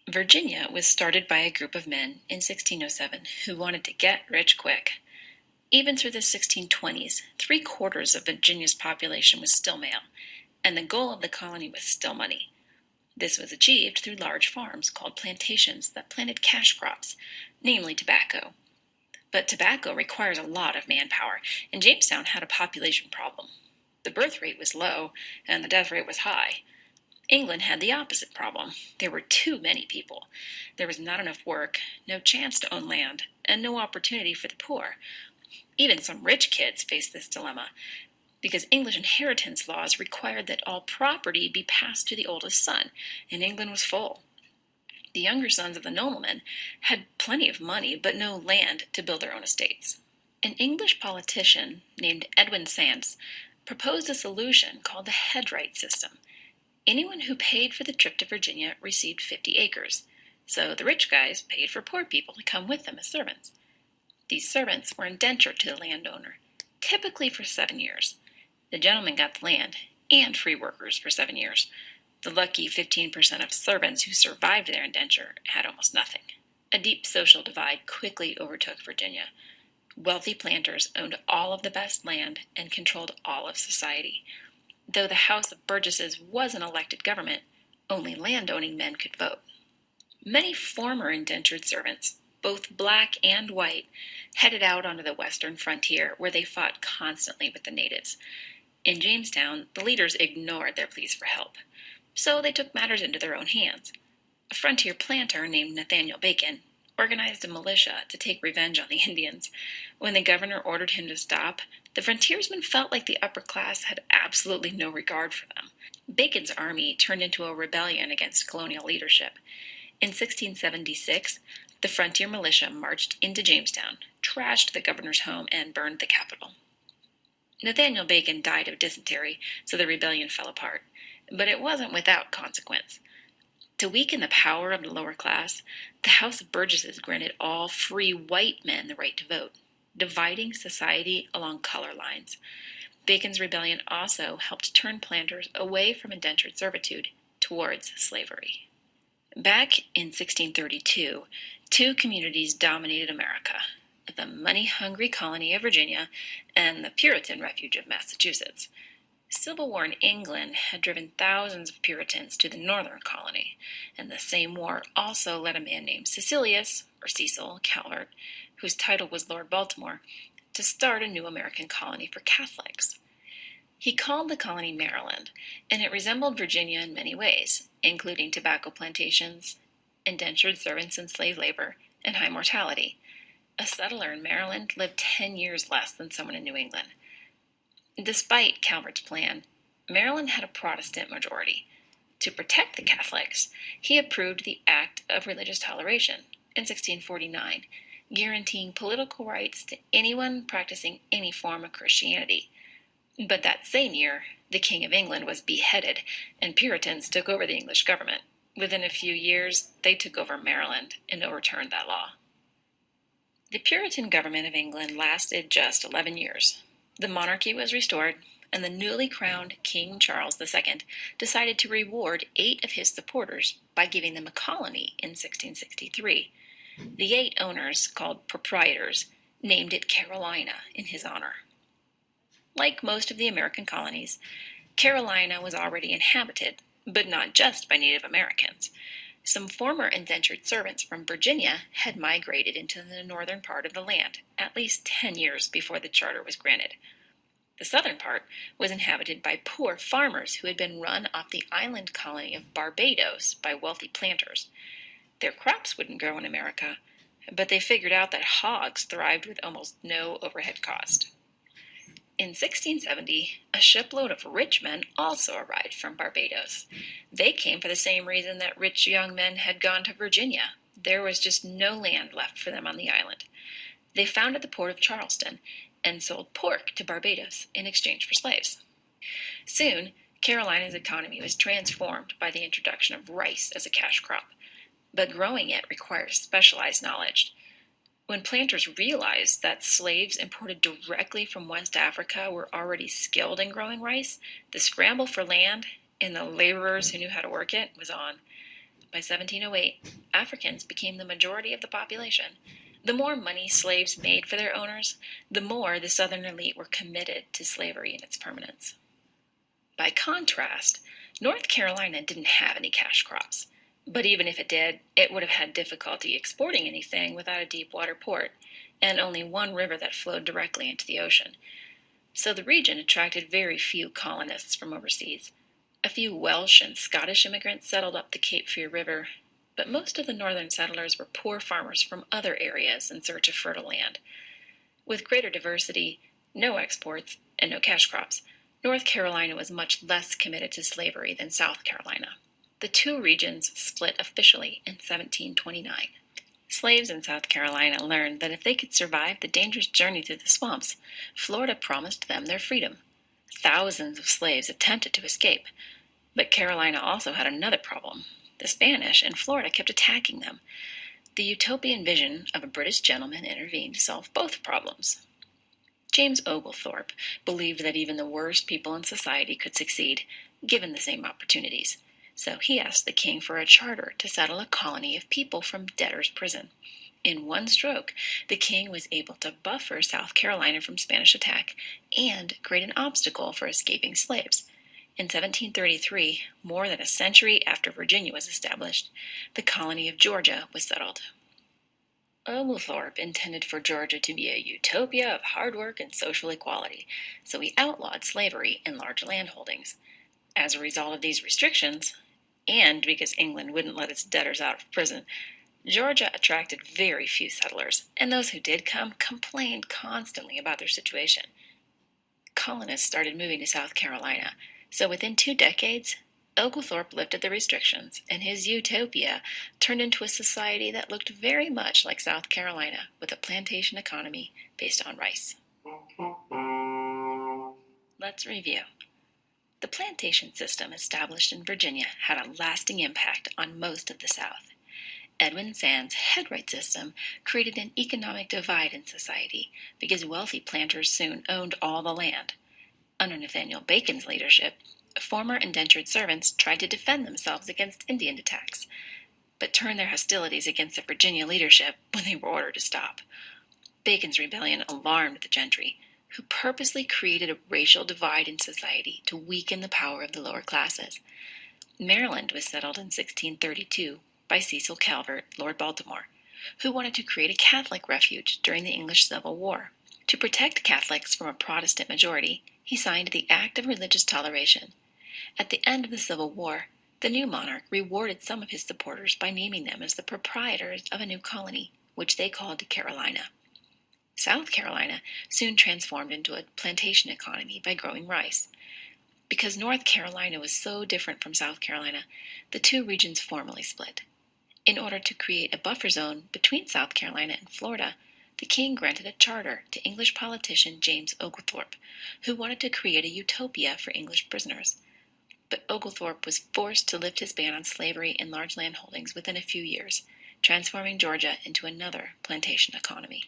Virginia was started by a group of men in 1607 who wanted to get rich quick. Even through the 1620s, three-quarters of Virginia's population was still male, and the goal of the colony was still money. This was achieved through large farms called plantations that planted cash crops, namely tobacco. But tobacco requires a lot of manpower, and Jamestown had a population problem. The birth rate was low, and the death rate was high. England had the opposite problem. There were too many people. There was not enough work, no chance to own land, and no opportunity for the poor. Even some rich kids faced this dilemma, because English inheritance laws required that all property be passed to the oldest son, and England was full. The younger sons of the noblemen had plenty of money, but no land to build their own estates. An English politician named Edwin Sandys proposed a solution called the headright system. Anyone who paid for the trip to Virginia received 50 acres, so the rich guys paid for poor people to come with them as servants. These servants were indentured to the landowner, typically for 7 years. The gentleman got the land and free workers for 7 years. The lucky 15% of servants who survived their indenture had almost nothing. A deep social divide quickly overtook Virginia. Wealthy planters owned all of the best land and controlled all of society. Though the House of Burgesses was an elected government, only landowning men could vote. Many former indentured servants, both black and white, headed out onto the western frontier where they fought constantly with the natives. In Jamestown, the leaders ignored their pleas for help, so they took matters into their own hands. A frontier planter named Nathaniel Bacon organized a militia to take revenge on the Indians. When the governor ordered him to stop, the frontiersmen felt like the upper class had absolutely no regard for them. Bacon's army turned into a rebellion against colonial leadership. In 1676, the frontier militia marched into Jamestown, trashed the governor's home, and burned the capital. Nathaniel Bacon died of dysentery, so the rebellion fell apart. But it wasn't without consequence. To weaken the power of the lower class, the House of Burgesses granted all free white men the right to vote, dividing society along color lines. Bacon's rebellion also helped turn planters away from indentured servitude towards slavery. Back in 1632, two communities dominated America: the money-hungry colony of Virginia and the Puritan refuge of Massachusetts. Civil war in England had driven thousands of Puritans to the northern colony, and the same war also led a man named Cecilius, or Cecil, Calvert, whose title was Lord Baltimore, to start a new American colony for Catholics. He called the colony Maryland, and it resembled Virginia in many ways, including tobacco plantations, indentured servants and slave labor, and high mortality. A settler in Maryland lived 10 years less than someone in New England. Despite Calvert's plan, Maryland had a Protestant majority. To protect the Catholics, he approved the Act of Religious Toleration in 1649, guaranteeing political rights to anyone practicing any form of Christianity. But that same year, the King of England was beheaded, and Puritans took over the English government. Within a few years, they took over Maryland and overturned that law. The Puritan government of England lasted just 11 years. The monarchy was restored, and the newly crowned King Charles II decided to reward 8 of his supporters by giving them a colony in 1663. The 8 owners, called proprietors, named it Carolina in his honor. Like most of the American colonies, Carolina was already inhabited, but not just by Native Americans. Some former indentured servants from Virginia had migrated into the northern part of the land, at least 10 years before the charter was granted. The southern part was inhabited by poor farmers who had been run off the island colony of Barbados by wealthy planters. Their crops wouldn't grow in America, but they figured out that hogs thrived with almost no overhead cost. In 1670, a shipload of rich men also arrived from Barbados. They came for the same reason that rich young men had gone to Virginia. There was just no land left for them on the island. They founded the port of Charleston and sold pork to Barbados in exchange for slaves. Soon, Carolina's economy was transformed by the introduction of rice as a cash crop, but growing it requires specialized knowledge. When planters realized that slaves imported directly from West Africa were already skilled in growing rice, the scramble for land and the laborers who knew how to work it was on. By 1708, Africans became the majority of the population. The more money slaves made for their owners, the more the Southern elite were committed to slavery and its permanence. By contrast, North Carolina didn't have any cash crops. But even if it did, it would have had difficulty exporting anything without a deep water port, and only one river that flowed directly into the ocean. So the region attracted very few colonists from overseas. A few Welsh and Scottish immigrants settled up the Cape Fear River, but most of the northern settlers were poor farmers from other areas in search of fertile land. With greater diversity, no exports, and no cash crops, North Carolina was much less committed to slavery than South Carolina. The two regions split officially in 1729. Slaves in South Carolina learned that if they could survive the dangerous journey through the swamps, Florida promised them their freedom. Thousands of slaves attempted to escape, but Carolina also had another problem. The Spanish in Florida kept attacking them. The utopian vision of a British gentleman intervened to solve both problems. James Oglethorpe believed that even the worst people in society could succeed, given the same opportunities. So he asked the king for a charter to settle a colony of people from debtor's prison. In one stroke, the king was able to buffer South Carolina from Spanish attack and create an obstacle for escaping slaves. In 1733, more than a century after Virginia was established, the colony of Georgia was settled. Oglethorpe intended for Georgia to be a utopia of hard work and social equality, so he outlawed slavery in large landholdings. As a result of these restrictions, and because England wouldn't let its debtors out of prison, Georgia attracted very few settlers, and those who did come complained constantly about their situation. Colonists started moving to South Carolina, so within 2 decades, Oglethorpe lifted the restrictions, and his utopia turned into a society that looked very much like South Carolina, with a plantation economy based on rice. Let's review. The plantation system established in Virginia had a lasting impact on most of the South. Edwin Sand's headright system created an economic divide in society because wealthy planters soon owned all the land. Under Nathaniel Bacon's leadership, former indentured servants tried to defend themselves against Indian attacks, but turned their hostilities against the Virginia leadership when they were ordered to stop. Bacon's rebellion alarmed the gentry, who purposely created a racial divide in society to weaken the power of the lower classes. Maryland was settled in 1632 by Cecil Calvert, Lord Baltimore, who wanted to create a Catholic refuge during the English Civil War. To protect Catholics from a Protestant majority, he signed the Act of Religious Toleration. At the end of the Civil War, the new monarch rewarded some of his supporters by naming them as the proprietors of a new colony, which they called Carolina. South Carolina soon transformed into a plantation economy by growing rice. Because North Carolina was so different from South Carolina, the two regions formally split. In order to create a buffer zone between South Carolina and Florida, the king granted a charter to English politician James Oglethorpe, who wanted to create a utopia for English prisoners. But Oglethorpe was forced to lift his ban on slavery in large landholdings within a few years, transforming Georgia into another plantation economy.